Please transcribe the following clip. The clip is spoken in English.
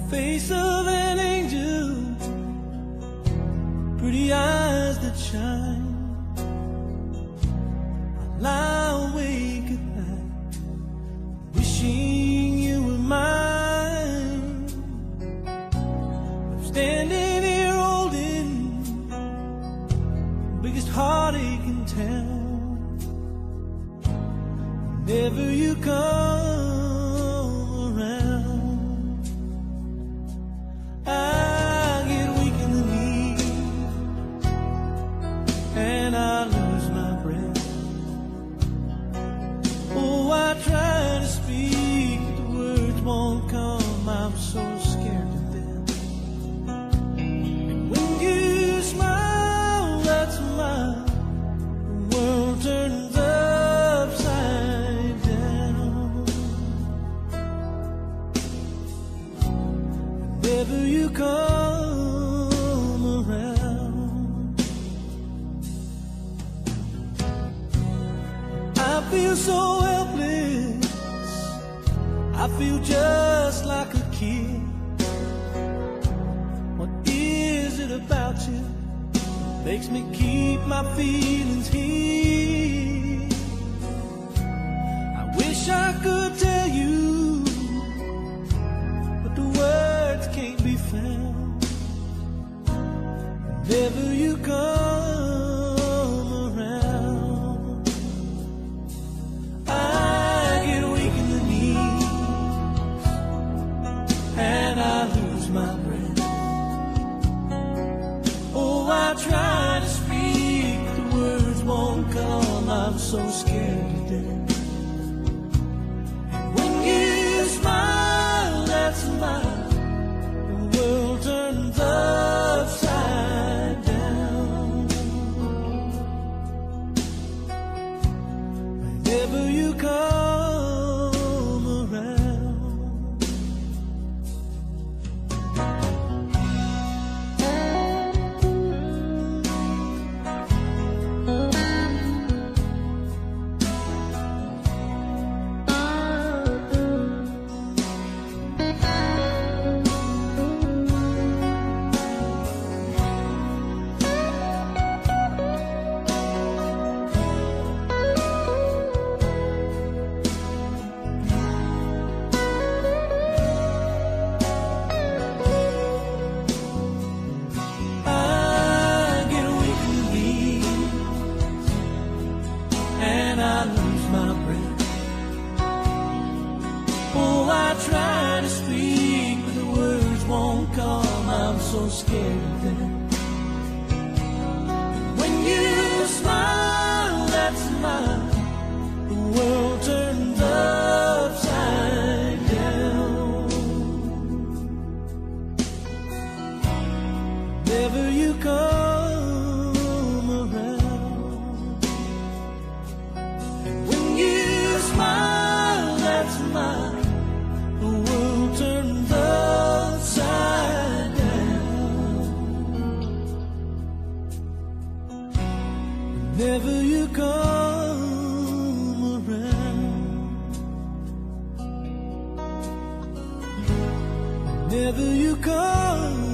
face of an angel, pretty eyes that shine. I lie awake at night, wishing you were mine. I'm standing here holding the biggest heartache in town. Whenever you come I'm so scared to death. And when you smile, that smile, the world turns upside down. Whenever you come around, I feel so helpless. I feel just like a kid. What is it about you makes me keep my feelings hid? I wish I could tell you, but the words can't be found. Whenever you come around, I get weak in the knees and I lose my breath. Oh, I try to speak, but the words won't come. I'm so scared to death. And when you smile, that smile, the world turns upside down. Whenever you come I lose my breath. Oh, I try to speak, but the words won't come. I'm so scared of them. When you smile, that smile, the world turns upside down. Whenever you come whenever you come around, whenever you come